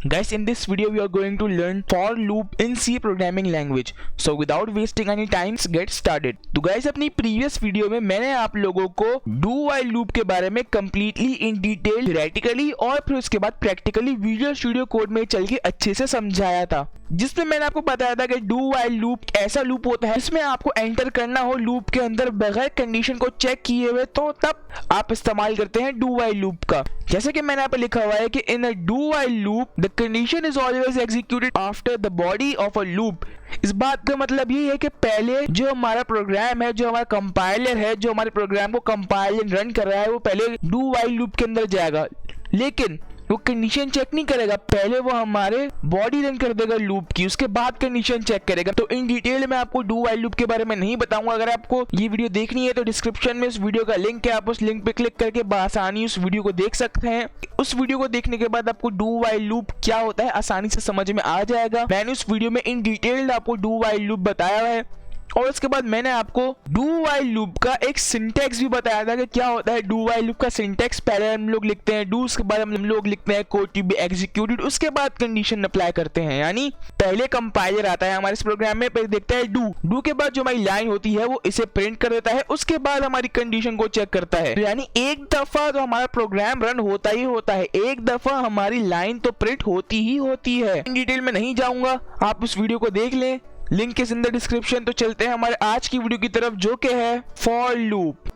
Guys, in this video we are going to learn for loop in C programming language. So without wasting any time, let's get started. तो guys, अपनी previous video में मैंने आप लोगों को do while loop के बारे में completely in detail theoretically और फिर उसके बाद practically Visual Studio Code में चल के अच्छे से समझाया था, जिसमें मैंने आपको बताया था कि do while loop ऐसा loop होता है जिसमें आपको एंटर करना हो loop के अंदर बगैर कंडीशन को चेक किए हुए, तो तब आप इस्तेमाल करते हैं do while loop का। जैसे कि मैंने यहाँ पे लिखा हुआ है कि in a do while loop the condition is always executed after the body of a loop। इस बात का मतलब ये है कि पहले जो हमारा प्रोग्राम है, जो हमारा कंपाइलर है, जो हमारे प्रोग्राम को कंपाइल एंड रन कर रहा है, वो पहले do while loop के अंदर जाएगा, लेकिन वो कंडीशन चेक नहीं करेगा। पहले वो हमारे बॉडी रन कर देगा लूप की, उसके बाद कंडीशन चेक करेगा। तो इन डिटेल में आपको डू व्हाइल लूप के बारे में नहीं बताऊंगा। अगर आपको ये वीडियो देखनी है तो डिस्क्रिप्शन में उस वीडियो का लिंक है, आप उस लिंक पे क्लिक करके बआसानी उस वीडियो को देख सकते हैं। उस वीडियो को देखने के बाद आपको डू व्हाइल लूप क्या होता है आसानी से समझ में आ जाएगा। मैंने उस वीडियो में इन डिटेल आपको डू व्हाइल लूप बताया है, और उसके बाद मैंने आपको डू व्हाइल लूप का एक सिंटैक्स भी बताया था कि क्या होता है डू व्हाइल लूप का सिंटैक्स। पहले हम लोग लिखते हैं डू, उसके बाद हम लोग लिखते हैं कोड टू बी एग्जीक्यूटेड, उसके बाद कंडीशन अप्लाई करते हैं। यानी पहले कंपाइलर आता है हमारे इस प्रोग्राम में, पहले देखता है डू के बाद जो हमारी लाइन होती है वो इसे प्रिंट कर देता है, उसके बाद हमारी कंडीशन को चेक करता है। तो यानी एक दफा तो हमारा प्रोग्राम रन होता ही होता है, एक दफा हमारी लाइन तो प्रिंट होती ही होती है। इन डिटेल में नहीं जाऊंगा, आप उस वीडियो को देख लें, link is in the description. तो चलते हैं हमारे आज की वीडियो की तरफ, जो कि है फॉर लूप।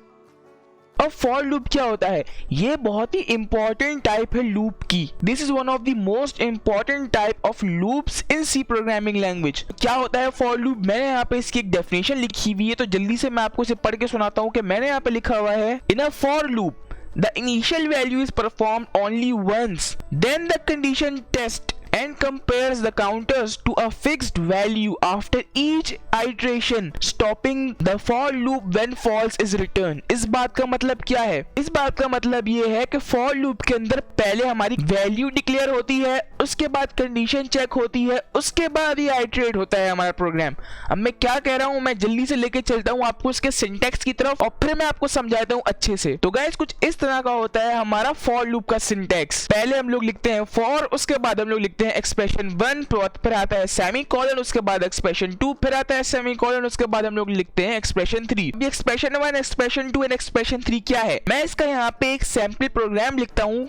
अब फॉर लूप क्या होता है? ये बहुत ही इंपॉर्टेंट टाइप है लूप की। This is one of the most important type of loops in C programming language. क्या होता है फॉर लूप? मैंने यहाँ पे इसकी एक डेफिनेशन लिखी हुई है, तो जल्दी से मैं आपको इसे पढ़ के सुनाता हूँ कि मैंने यहाँ पे लिखा हुआ है, in a for loop the initial value is performed only once, then the condition test and compares the counters to a fixed value after each iteration, stopping the for loop when false is returned। इस बात का मतलब क्या है? इस बात का मतलब ये है कि for loop के अंदर पहले हमारी वैल्यू डिक्लेयर होती है, उसके बाद कंडीशन चेक होती है, उसके बाद ये आइटरेट होता है हमारा प्रोग्राम। अब मैं क्या कह रहा हूँ, मैं जल्दी से लेके चलता हूँ आपको इसके सिंटैक्स की तरफ, और फिर मैं आपको समझाता हूँ अच्छे से। तो गाइस, कुछ इस तरह का होता है हमारा for loop का सिंटैक्स। पहले हम लोग लिखते हैं for, उसके बाद हम लोग लिखते हैं एक्सप्रेशन 1, फिर आता है सेमीकोलन, उसके बाद एक्सप्रेशन 2, फिर आता है सेमीकोलन, उसके बाद हम लोग लिखते हैं एक्सप्रेशन 3। अभी एक्सप्रेशन 1, एक्सप्रेशन 2 एंड एक्सप्रेशन 3 क्या है? मैं इसका यहाँ पे एक सैंपल प्रोग्राम लिखता हूँ।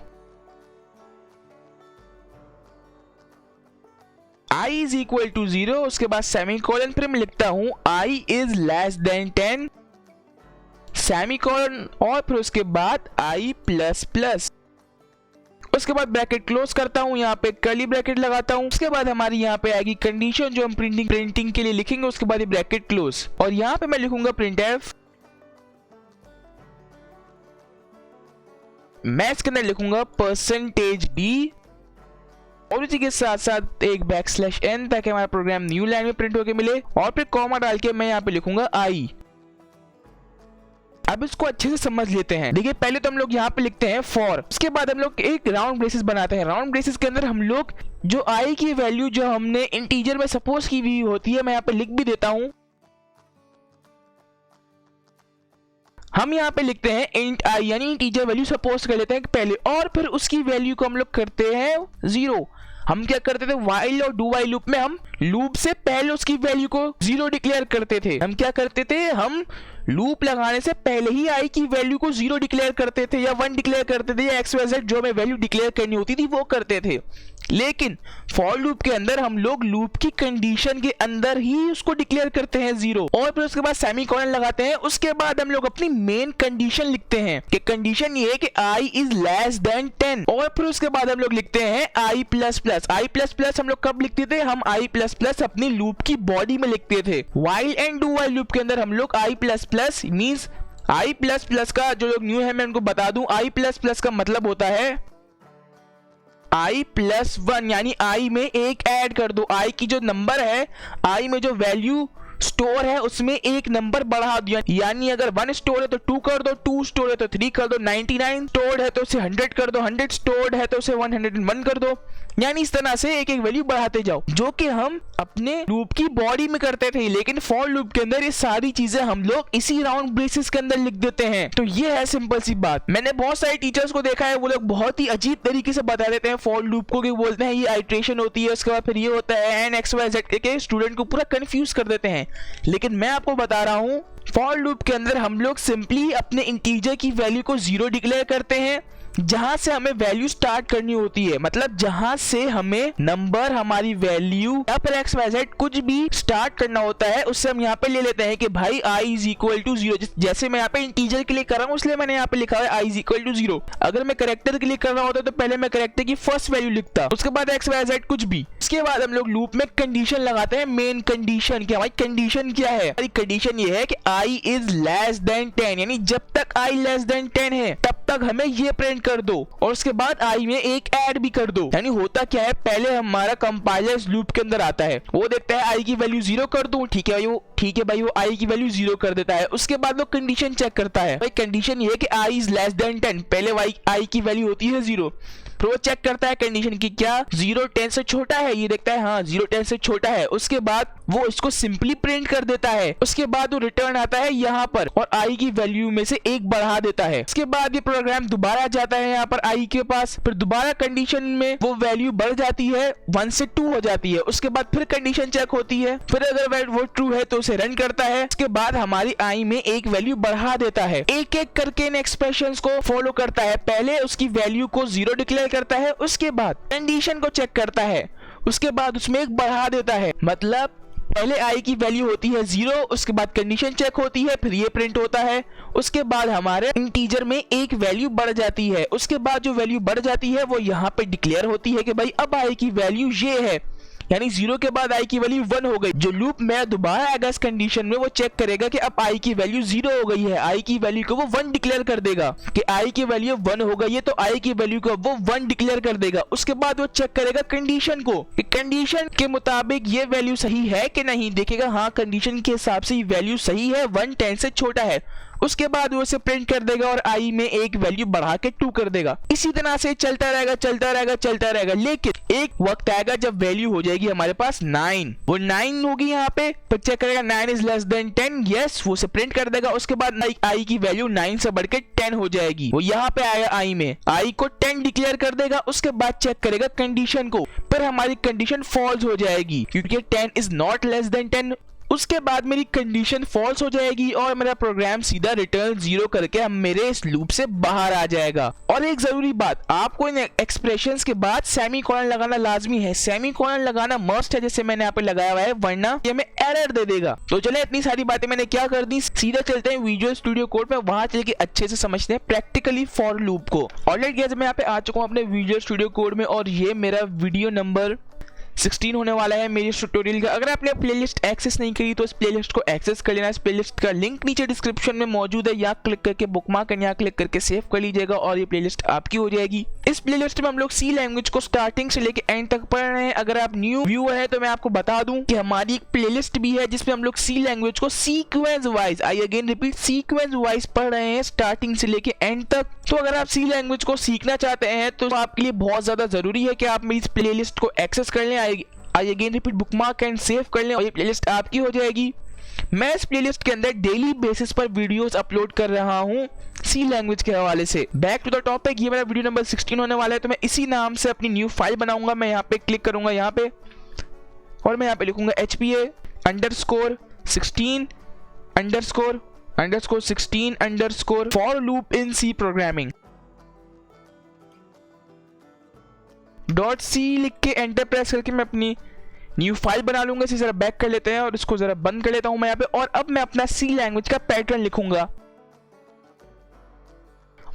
I is equal to 0, उसके बाद सेमीकोलन, फिर मैं लिखता हूँ I is less than 10, semicolon, और फिर उसके बाद I प्लस प्लस, उसके बाद ब्रैकेट क्लोज करता हूं, यहाँ पे कर्ली ब्रैकेट लगाता हूं। उसके बाद हमारी यहाँ पे आएगी कंडीशन जो हम प्रिंटिंग के लिए लिखेंगे, उसके बाद ये ब्रैकेट क्लोज, और यहाँ पे मैं लिखूंगा printf। मैं इसके अंदर लिखूंगा %b, और इसी के साथ साथ एक \n, ताकि हमारा प्रोग्राम न्यू लाइन में प्रिंट होके मिले, और फिर कॉमा डाल के मैं यहाँ पे लिखूंगा i। अब इसको अच्छे से समझ लेते हैं। देखिए, पहले तो हम लोग यहाँ पे लिखते हैं फॉर, उसके बाद हम लोग एक राउंड ब्रेसेस बनाते हैं। राउंड ब्रेसेस के अंदर हम लोग जो आई की वैल्यू जो हमने इंटीजर में सपोज की हुई होती है, मैं यहाँ पे लिख भी देता हूं। हम यहाँ पे लिखते हैं इंट आई, यानी इंटीजर वैल्यू सपोज कर लेते हैं पहले, और फिर उसकी वैल्यू को हम लोग करते हैं 0। हम क्या करते थे व्हाइल और डू व्हाइल लूप में? हम लूप से पहले उसकी वैल्यू को 0 डिक्लेयर करते थे। हम क्या करते थे? हम लूप लगाने से पहले ही आई की वैल्यू को 0 डिक्लेयर करते थे, या 1 डिक्लेयर करते थे, या XYZ जो हमें वैल्यू डिक्लेयर करनी होती थी वो करते थे। लेकिन फॉर लूप के अंदर हम लोग लूप की कंडीशन के अंदर ही उसको डिक्लेयर करते हैं 0, और फिर उसके बाद सेमीकोलन लगाते हैं। उसके बाद हम लोग अपनी मेन कंडीशन लिखते हैं कि कंडीशन ये है कि i is less than 10, और फिर उसके बाद हम लोग लिखते हैं i plus plus. i plus plus हम लोग कब लिखते थे? हम i प्लस प्लस अपनी लूप की बॉडी में लिखते थे। While and do while loop के अंदर हम लोग i plus plus means i plus plus का, जो लोग न्यू है मैं उनको बता दूं, i प्लस प्लस का मतलब होता है i प्लस 1, यानी i में एक ऐड कर दो। i की जो नंबर है, i में जो वैल्यू स्टोर है उसमें एक नंबर बढ़ा दिया, यानी अगर 1 स्टोर है तो 2 कर दो, 2 स्टोर है तो 3 कर दो, 99 स्टोर्ड है तो उसे 100 कर दो, 100 स्टोर्ड है तो उसे 101 कर दो। यानी इस तरह से एक एक वैल्यू बढ़ाते जाओ, जो कि हम अपने लूप की बॉडी में करते थे, लेकिन फॉर लूप के अंदर ये सारी चीजें हम लोग इसी राउंड ब्रेसेस के अंदर लिख देते हैं। तो ये है सिंपल सी बात। मैंने बहुत सारे टीचर्स को देखा है, वो लोग बहुत ही अजीब तरीके से बता देते हैं फॉर लूप को, कि बोलते हैं ये आइट्रेशन होती है, उसके बाद फिर ये होता है एन एक्स वाई जेड के, स्टूडेंट को पूरा कंफ्यूज कर देते हैं। लेकिन मैं आपको बता रहा हूँ फॉर लूप के अंदर हम लोग सिंपली अपने इंटीजर की वैल्यू को 0 डिक्लेयर करते हैं, जहां से हमें वैल्यू स्टार्ट करनी होती है, मतलब जहां से हमें नंबर, हमारी वैल्यू या फिर एक्स वाई जेड कुछ भी स्टार्ट करना होता है, उससे हम यहाँ पे ले लेते हैं कि भाई i इज इक्वल टू 0। जैसे मैं यहाँ पे इंटीजर के लिए कर रहा हूँ, इसलिए मैंने यहाँ पे लिखा है i इज इक्वल टू 0। अगर मैं कैरेक्टर के लिए कर रहा होता तो पहले मैं कैरेक्टर की फर्स्ट वैल्यू लिखता, उसके बाद एक्स वाई जेड कुछ भी। इसके बाद हम लोग लूप में कंडीशन लगाते हैं, मेन कंडीशन। क्या भाई कंडीशन क्या है? हमारी कंडीशन ये है कि i इज लेस देन 10, यानी जब तक i लेस देन 10 है तब तक हमें ये प्रिंट कर दो, और उसके बाद i में एक ऐड भी कर दो। यानी होता क्या है, पहले हमारा कंपाइलर इस लूप के अंदर आता है, वो देखता है i की वैल्यू 0 कर दूं, ठीक है भाई वो i की वैल्यू 0 कर देता है। उसके बाद वो कंडीशन चेक करता है, भाई कंडीशन ये है कि i इज लेस देन 10, पहले i की वैल्यू होती है 0, फिर वो चेक करता है कंडीशन की क्या 0 10 से छोटा है, ये देखता है हाँ 0 10 से छोटा है। उसके बाद वो इसको सिंपली प्रिंट कर देता है। उसके बाद वो रिटर्न आता है यहाँ पर और i की वैल्यू में से एक बढ़ा देता है। उसके बाद ये प्रोग्राम दोबारा जाता है यहाँ पर i के पास, फिर दोबारा कंडीशन में वो वैल्यू बढ़ जाती है, 1 से 2 हो जाती है। उसके बाद फिर कंडीशन चेक होती है, फिर अगर वो ट्रू है तो उसे रन करता है। उसके बाद हमारी i में एक वैल्यू बढ़ा देता है, एक एक करके इन एक्सप्रेशंस को फॉलो करता है। पहले उसकी वैल्यू को 0 डिक्लेयर करता है, उसके बाद कंडीशन को चेक करता है, उसके बाद उसमें एक बढ़ा देता है। मतलब पहले i की वैल्यू होती है 0, उसके बाद कंडीशन चेक होती है, फिर ये प्रिंट होता है। उसके बाद हमारे इंटीजर में एक वैल्यू बढ़ जाती है। उसके बाद जो वैल्यू बढ़ जाती है वो यहाँ पे डिक्लेयर होती है कि भाई अब i की वैल्यू ये है, यानी 0 के बाद i की वैल्यू 1 हो गई। जो लूप में दोबारा आएगा इस कंडीशन में, वो चेक करेगा कि अब i की वैल्यू 0 हो गई है, i की वैल्यू को वो 1 डिक्लेयर कर देगा कि i की वैल्यू 1 हो गई है, तो i की वैल्यू को वो 1 डिक्लेयर कर देगा। उसके बाद वो चेक करेगा कंडीशन को कि कंडीशन के मुताबिक ये वैल्यू सही है कि नहीं, देखेगा हाँ कंडीशन के हिसाब से ये वैल्यू सही है, 1 10 से छोटा है। उसके बाद वो उसे प्रिंट कर देगा और i में एक वैल्यू बढ़ा के 2 कर देगा। इसी तरह से चलता रहेगा। लेकिन एक वक्त आएगा जब वैल्यू हो जाएगी हमारे पास 9, वो 9 होगी यहाँ पे, फिर चेक करेगा 9 इज लेस देन 10, यस, वो उसे प्रिंट कर देगा। उसके बाद i की वैल्यू 9 से बढ़ के 10 हो जाएगी, वो यहाँ पे आएगा i में, i को 10 डिक्लेयर कर देगा। उसके बाद चेक करेगा कंडीशन को, फिर हमारी कंडीशन फॉल्स हो जाएगी क्योंकि 10 इज नॉट लेस देन 10। उसके बाद मेरी कंडीशन फॉल्स हो जाएगी और मेरा प्रोग्राम सीधा रिटर्न 0 करके हम मेरे इस लूप से बाहर आ जाएगा। और एक जरूरी बात, आपको इन एक्सप्रेशंस के बाद सेमीकोलन लगाना लाजमी है, सेमीकोलन लगाना मस्ट है, जैसे मैंने यहाँ पे लगाया हुआ है, वरना ये हमें एरर दे देगा। तो चले, इतनी सारी बातें मैंने क्या कर दी, सीधा चलते हैं विजुअल स्टूडियो कोड में, वहां चल के अच्छे से समझते हैं प्रैक्टिकली फॉर लूप को। ऑलरेडी गाइस मैं यहाँ पे आ चुका हूँ अपने विजुअल स्टूडियो कोड में, और ये मेरा वीडियो नंबर 16 होने वाला है मेरी ट्यूटोरियल का। अगर आपने प्लेलिस्ट एक्सेस नहीं करी तो इस प्लेलिस्ट को एक्सेस कर लेना। इस प्लेलिस्ट का लिंक नीचे डिस्क्रिप्शन में मौजूद है, यहाँ क्लिक करके बुकमार्क यहाँ क्लिक करके सेव कर लीजिएगा और ये प्लेलिस्ट आपकी हो जाएगी। इस प्लेलिस्ट में हम लोग सी लैंग्वेज को स्टार्टिंग से लेके एंड तक पढ़ रहे हैं। अगर आप न्यू व्यूअर है तो मैं आपको बता दूं कि हमारी एक प्लेलिस्ट भी है जिसमें हम लोग सी लैंग्वेज को sequence wise, I again repeat, sequence wise पढ़ रहे हैं स्टार्टिंग से लेके एंड तक। तो अगर आप सी लैंग्वेज को सीखना चाहते हैं तो आपके लिए बहुत ज्यादा जरूरी है कि आप मेरी इस प्लेलिस्ट को एक्सेस कर लें, I again repeat bookmark and save कर लें और ये प्लेलिस्ट आपकी हो जाएगी। मैं इस प्लेलिस्ट के अंदर डेली बेसिस पर वीडियोस अपलोड कर रहा हूँ सी लैंग्वेज के हवाले से। बैक टू द टॉपिक, ये मेरा वीडियो नंबर 16 होने वाला है, तो मैं इसी नाम से अपनी न्यू फाइल बनाऊंगा। मैं यहाँ पे क्लिक करूंगा यहाँ पे और मैं यहाँ पे लिखूंगा HPA_16_16_ for loop in C programming .c लिख के एंटर प्रेस करके मैं अपनी न्यू फाइल बना लूंगा। इसे जरा बैक कर लेते हैं और इसको जरा बंद कर लेता हूं मैं यहाँ पे, और अब मैं अपना सी लैंग्वेज का पैटर्न लिखूंगा।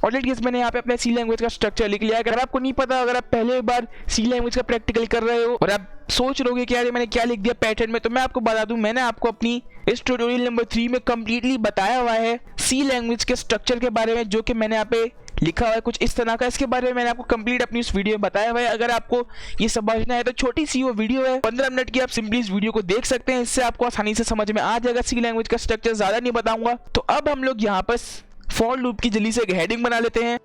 ऑलरेडी मैंने यहाँ पे अपने सी लैंग्वेज का स्ट्रक्चर लिख लिया है। अगर आपको नहीं पता, अगर आप पहले बार सी लैंग्वेज का प्रैक्टिकल कर रहे हो और आप सोच रहोगे कि यार मैंने क्या लिख दिया पैटर्न में, तो मैं आपको बता दूं, मैंने आपको अपनी इस ट्यूटोरियल नंबर 3 में कंप्लीटली बताया हुआ है सी लैंग्वेज के स्ट्रक्चर के बारे में, जो कि मैंने यहाँ पे लिखा हुआ है कुछ इस तरह का। इसके बारे में मैंने आपको कंप्लीट अपनी इस वीडियो में बताया हुआ है। अगर आपको ये समझना है तो छोटी सी वो वीडियो है 15 मिनट की, आप सिंपली इस वीडियो को देख सकते हैं, इससे आपको आसानी से समझ में आ जाएगा सी लैंग्वेज का स्ट्रक्चर, ज्यादा नहीं बताऊंगा। तो अब हम लोग यहाँ पर फॉर लूप की जल्दी से एक हेडिंग बना लेते हैं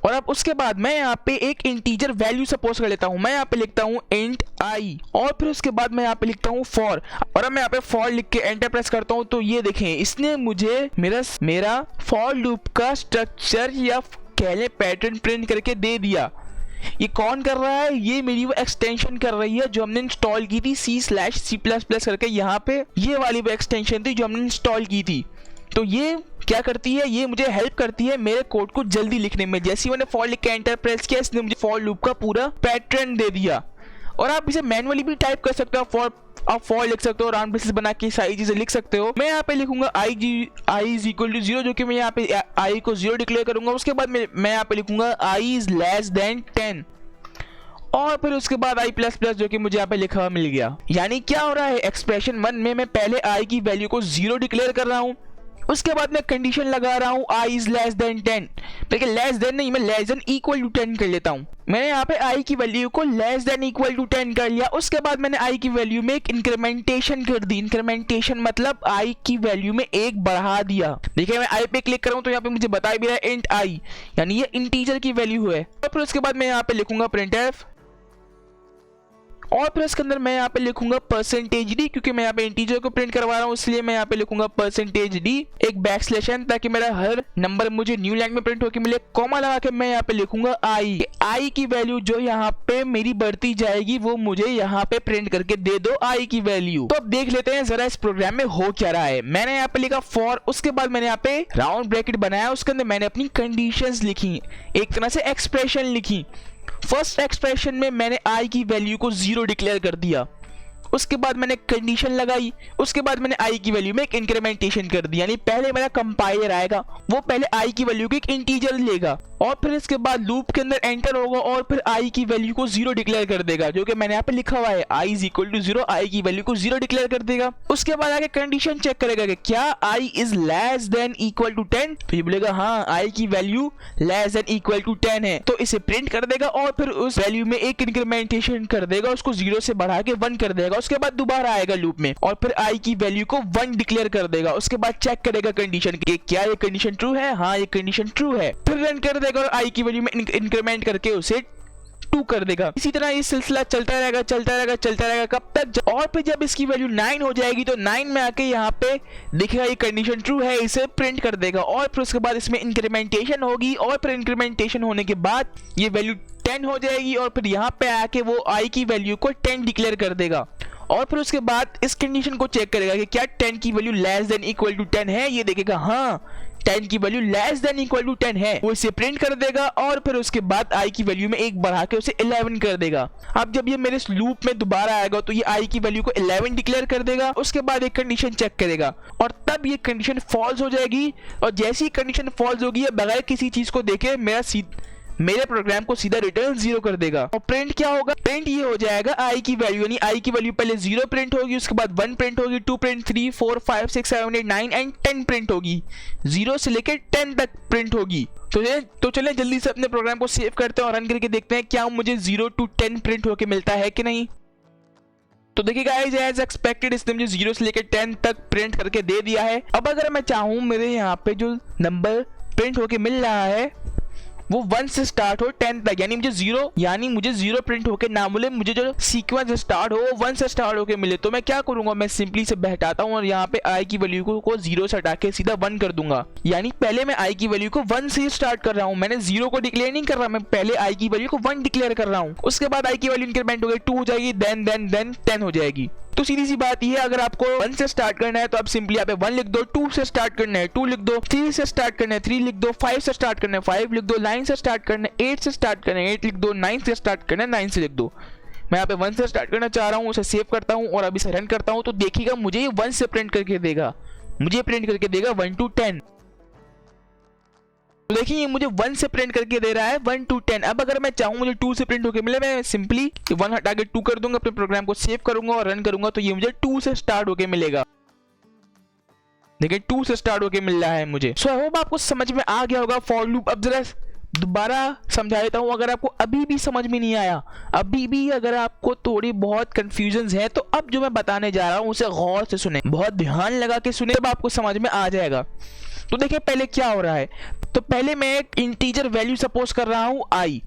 और अब उसके बाद मैं यहाँ पे एक इंटीजर वैल्यू सपोज कर लेता हूँ। मैं यहाँ पे लिखता हूँ इंट आई और फिर उसके बाद मैं यहाँ पे लिखता हूँ फॉर। और अब मैं यहाँ पे फॉर लिख के एंटर प्रेस करता हूँ तो ये देखें इसने मुझे मेरा फॉर लूप का स्ट्रक्चर या कह लें पैटर्न प्रिंट करके दे दिया। ये कौन कर रहा है? ये मेरी वो एक्सटेंशन कर रही है जो हमने इंस्टॉल की थी C/C++ करके। यहाँ पे ये वाली वो एक्सटेंशन थी जो हमने इंस्टॉल की थी। तो ये क्या करती है? ये मुझे हेल्प करती है मेरे कोड को जल्दी लिखने में। जैसे ही मैंने फॉर लिख के एंटर प्रेस किया इसने मुझे फॉर लूप का पूरा पैटर्न दे दिया। और आप इसे मैनुअली भी टाइप कर सकते हो, आप फॉर लिख सकते हो, राउंड ब्रेसेस बना के सारी चीजें लिख सकते हो। मैं यहाँ पे लिखूंगा i is equal to 0 जो कि मैं यहाँ पे i को 0 डिक्लेयर करूंगा। उसके बाद मैं यहाँ पे लिखूंगा i is less than 10 और फिर उसके बाद i++ जो कि मुझे यहाँ पे लिखा हुआ मिल गया। यानी क्या हो रहा है एक्सप्रेशन 1 में मैं पहले i की वैल्यू को 0 डिक्लेयर कर रहा हूँ, उसके बाद मैं कंडीशन लगा रहा हूँ i is less than 10। देखिए लेस देन नहीं, मैं लेस देन इक्वल टू 10 कर लेता हूँ। मैंने यहाँ पे i की वैल्यू को लेस देन इक्वल टू 10 कर लिया। उसके बाद मैंने i की वैल्यू में एक इंक्रीमेंटेशन कर दी। इंक्रीमेंटेशन मतलब i की वैल्यू में एक बढ़ा दिया। देखिए मैं i पे क्लिक कर रहा हूँ तो यहाँ पे मुझे बता भी रहा है इंट i, यानी ये इंटीजर की वैल्यू है। और फिर उसके बाद मैं यहाँ पे लिखूंगा printf और फिर इसके अंदर मैं यहाँ पे लिखूंगा %d क्योंकि मैं यहाँ पे इंटीजर को प्रिंट करवा रहा हूँ, इसलिए मैं यहाँ पे लिखूंगा %d एक बैकस्लैश ताकि मेरा हर नंबर मुझे न्यू लाइन में प्रिंट होकर मिले। कॉमा लगा के मैं यहाँ पे लिखूंगा i की वैल्यू जो यहाँ पे मेरी बढ़ती जाएगी वो मुझे यहाँ पे प्रिंट करके दे दो i की वैल्यू। तो अब देख लेते हैं जरा इस प्रोग्राम में हो क्या रहा है। मैंने यहाँ पे लिखा फॉर, उसके बाद मैंने यहाँ पे राउंड ब्रैकेट बनाया, उसके अंदर मैंने अपनी कंडीशंस लिखी, एक तरह से एक्सप्रेशन लिखी। फर्स्ट एक्सप्रेशन में मैंने i की वैल्यू को 0 डिक्लेयर कर दिया, उसके बाद मैंने कंडीशन लगाई, उसके बाद मैंने i की वैल्यू में एक इंक्रीमेंटेशन कर दी। यानी पहले मेरा कंपाइलर आएगा, वो पहले i की वैल्यू को एक इंटीजर लेगा और फिर इसके बाद लूप के अंदर एंटर होगा और फिर i की वैल्यू को 0 डिक्लेयर कर देगा, जो कि मैंने यहाँ पे लिखा हुआ है i is equal to 0, i की वैल्यू को 0 डिक्लेयर कर देगा। उसके बाद आगे कंडीशन चेक करेगा कि क्या i is less than equal to 10, तो ये बोलेगा हाँ i की value less than equal to 10 है, तो इसे प्रिंट कर देगा और फिर उस वैल्यू में एक इंक्रीमेंटेशन कर देगा, उसको 0 से बढ़ा के 1 कर देगा। उसके बाद दोबारा आएगा लूप में और फिर i की वैल्यू को 1 डिक्लेयर कर देगा। उसके बाद चेक करेगा कंडीशन कि क्या ये कंडीशन ट्रू है, हाँ ये कंडीशन ट्रू है, फिर रन कर देगा और i की वैल्यू में इंक्रीमेंट करके उसे 2 कर देगा। इसी तरह ये सिलसिला चलता रहेगा कब तक, और फिर जब इसकी वैल्यू 9 हो जाएगी तो 9 में आके यहाँ पे दिखेगा ये कंडीशन ट्रू है, इसे प्रिंट कर देगा और फिर उसके बाद इसमें इंक्रीमेंटेशन होगी और फिर इंक्रीमेंटेशन होने के बाद ये वैल्यू 10 हो जाएगी और फिर यहाँ पे आके वो i की वैल्यू को 10 डिक्लेयर कर देगा और फिर उसके बाद इस कंडीशन को चेक करेगा कि क्या 10 की value less than equal to 10 है। ये देखेगा हाँ 10 की value less than equal to 10 है, वो इसे प्रिंट कर देगा और फिर उसके बाद i की वैल्यू में एक बढ़ा के उसे 11 कर देगा। अब जब ये मेरे लूप में दोबारा आएगा तो ये i की वैल्यू को 11 डिक्लेयर कर देगा। उसके बाद एक कंडीशन चेक करेगा और तब ये कंडीशन फॉल्स हो जाएगी और जैसी कंडीशन फॉल्स होगी बगैर किसी चीज को देखे मेरे प्रोग्राम को सीधा रिटर्न 0 कर देगा। और प्रिंट क्या होगा? प्रिंट ये हो जाएगा i की वैल्यू, यानी i की वैल्यू पहले 0 प्रिंट होगी, उसके बाद 1 प्रिंट होगी, 2 प्रिंट, 3, 4, 5, 6, 7, 8, 9 एंड 10 प्रिंट होगी, 0 से लेकर 10 तक प्रिंट होगी। तो चले जल्दी से अपने प्रोग्राम को सेव करते हैं और रन करके देखते हैं क्या मुझे 0 to 10 प्रिंट होके मिलता है कि नहीं। तो देखिए गाइस एज एक्सपेक्टेड इसने मुझे 0 से लेकर 10 तक प्रिंट करके दे दिया है। अब अगर मैं चाहूँ मेरे यहाँ पे जो नंबर प्रिंट होके मिल रहा है वो 1 से स्टार्ट हो 10 तक, यानी मुझे 0 प्रिंट होके ना मिले, मुझे जो सीक्वेंस स्टार्ट हो वो 1 से स्टार्ट होके मिले, तो मैं क्या करूंगा, मैं सिंपली से बैठाता हूं और यहाँ पे i की वैल्यू को 0 से हटा के सीधा 1 कर दूंगा। यानी पहले मैं i की वैल्यू को 1 से स्टार्ट कर रहा हूँ, मैंने 0 को डिक्लेयर नहीं कर रहा, मैं पहले i की वैल्यू को 1 डिक्लेयर कर रहा हूँ। उसके बाद i की वैल्यू इंक्रीमेंट हो गई 2 हो जाएगी, देन 10 हो जाएगी। तो सीधी सी बात ये है, अगर आपको 1 से स्टार्ट करना है तो आप सिंपली यहाँ पे 1 लिख दो, 2 से स्टार्ट करना है 2 लिख दो, 3 से स्टार्ट करना है 3 लिख दो, 5 से स्टार्ट करना है 5 लिख दो, 9 से स्टार्ट करना है 8 से स्टार्ट करना है 8 लिख दो, 9 से स्टार्ट करना है 9 से लिख दो। मैं यहाँ पे 1 से स्टार्ट करना चाह रहा हूँ, उसे सेव करता हूँ और अभी से रन करता हूँ तो देखिएगा मुझे ये 1 से प्रिंट करके देगा, मुझे प्रिंट करके देगा 1 to 10। तो देखिए ये मुझे 1 से प्रिंट करके दे रहा है 1 to 10। अब अगर मैं चाहूँ मुझे 2 से प्रिंट होके मिले, मैं सिंपली 1 हटा के 2 कर दूंगा, अपने प्रोग्राम को सेव करूंगा और रन करूंगा तो ये मुझे 2 से स्टार्ट होके मिलेगा। देखिए 2 से स्टार्ट होके मिल रहा है मुझे। सो आई होप आपको समझ में आ गया होगा फॉर लूप। अब जरा दोबारा समझा देता हूँ, अगर आपको अभी भी समझ में नहीं आया, अभी भी अगर आपको थोड़ी बहुत कंफ्यूजन है तो अब जो मैं बताने जा रहा हूँ उसे गौर से सुने, बहुत ध्यान लगा के सुने, तब आपको समझ में आ जाएगा। तो देखिए पहले क्या हो रहा है, तो पहले मैं एक इंटीजर वैल्यू सपोज कर रहा हूँ आई,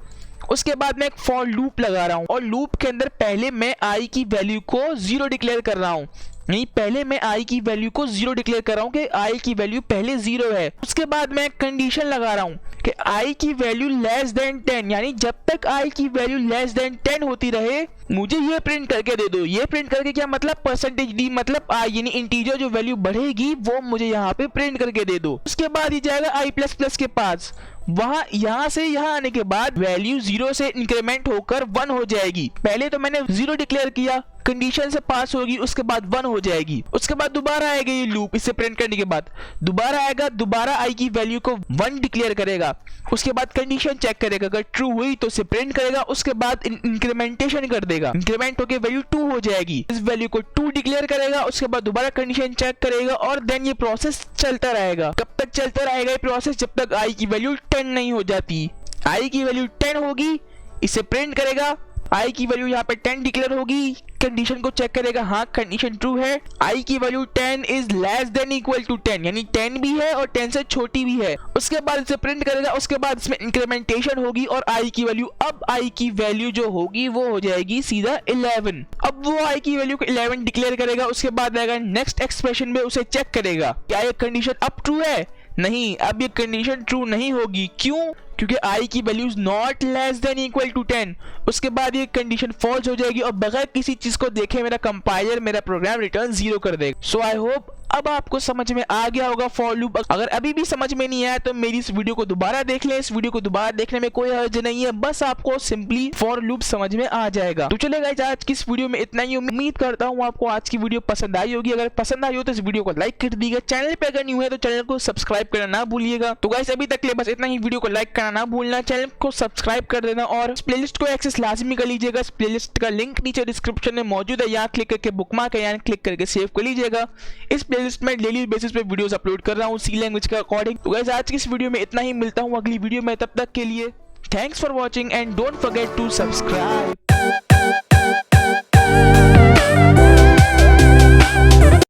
उसके बाद मैं एक फॉर लूप लगा रहा हूँ और लूप के अंदर पहले मैं आई की वैल्यू को 0 डिक्लेयर कर रहा हूँ। नहीं, पहले मैं आई की वैल्यू को 0 डिक्लेयर कर रहा हूँ कि आई की वैल्यू पहले 0 है। उसके बाद मैं कंडीशन लगा रहा हूँ कि आई की वैल्यू लेस देन 10, यानी जब तक आई की वैल्यू लेस देन 10 होती रहे मुझे ये प्रिंट करके दे दो। ये प्रिंट करके क्या मतलब, परसेंटेज डी मतलब आई, यानी इंटीजर जो वैल्यू बढ़ेगी वो मुझे यहाँ पे प्रिंट करके दे दो। उसके बाद ये जाएगा आई प्लस प्लस के पास, वहां यहां से यहां आने के बाद वैल्यू 0 से इंक्रीमेंट होकर 1 हो जाएगी। पहले तो मैंने 0 डिक्लेयर किया, कंडीशन से पास होगी, उसके बाद 1 हो जाएगी। उसके बाद दोबारा आएगा ये लूप, इससे प्रिंट करने के बाद दोबारा आएगा, दोबारा आई की वैल्यू को 1 डिक्लेयर करेगा, उसके बाद कंडीशन चेक करेगा, अगर ट्रू हुई तो इसे प्रिंट करेगा, उसके बाद इंक्रीमेंटेशन कर देगा, इंक्रीमेंट होकर वैल्यू 2 हो जाएगी, इस वैल्यू को 2 डिक्लेयर करेगा, उसके बाद दोबारा कंडीशन चेक करेगा और देन ये प्रोसेस चलता रहेगा। कब तक चलता रहेगा ये प्रोसेस, जब तक आई की वैल्यू 10 नहीं हो जाती। आई की वैल्यू 10 होगी, इसे प्रिंट करेगा, आई की वैल्यू यहाँ पे 10 डिक्लेयर होगी, कंडीशन को चेक करेगा, हाँ कंडीशन ट्रू है, आई की value 10 is less than equal to 10, यानी 10 भी है और 10 से छोटी भी है। उसके बाद इसे प्रिंट करेगा, उसके बाद इसमें इंक्रीमेंटेशन होगी और आई की वैल्यू, अब आई की वैल्यू जो होगी वो हो जाएगी सीधा 11। अब वो आई की वैल्यू को 11 डिक्लेयर करेगा, उसके बाद आएगा नेक्स्ट एक्सप्रेशन में, उसे चेक करेगा क्या ये कंडीशन अब ट्रू है। नहीं, अब ये कंडीशन ट्रू नहीं होगी, क्यों, क्योंकि आई की value not less than equal to 10। उसके बाद ये कंडीशन फॉल्स हो जाएगी और बगैर किसी चीज को देखे मेरा कंपाइलर मेरा प्रोग्राम रिटर्न 0 कर देगा। सो आई होप अब आपको समझ में आ गया होगा फॉर लूप। अगर अभी भी समझ में नहीं आया तो मेरी इस वीडियो को दोबारा देख लें, इस वीडियो को दोबारा देखने में कोई हर्ज नहीं है, बस आपको सिंपली फॉर लूप समझ में आ जाएगा। तो चलेगा आज की इस वीडियो में इतना ही। उम्मीद करता हूँ आपको आज की वीडियो पसंद आई होगी। अगर पसंद आई हो तो इस वीडियो को लाइक कर दीजिएगा, चैनल पे अगर न्यू है तो चैनल को सब्सक्राइब करना ना भूलिएगा। तो गाइस अभी तक के लिए बस इतना ही, वीडियो को लाइक करना ना भूलना, चैनल को सब्सक्राइब कर देना और इस प्लेलिस्ट को एक्सेस लाजमी कर लीजिएगा। इस प्लेलिस्ट का लिंक नीचे डिस्क्रिप्शन में मौजूद है, यहाँ क्लिक करके बुकमार्क है, यहाँ क्लिक करके सेव कर लीजिएगा। इस प्लेलिस्ट में डेली बेसिस पे वीडियोस अपलोड कर रहा हूँ सी लैंग्वेज के अकॉर्डिंग। तो गाइस आज की इस वीडियो में इतना ही, मिलता हूँ अगली वीडियो में, तब तक के लिए thanks for watching and don't forget to subscribe.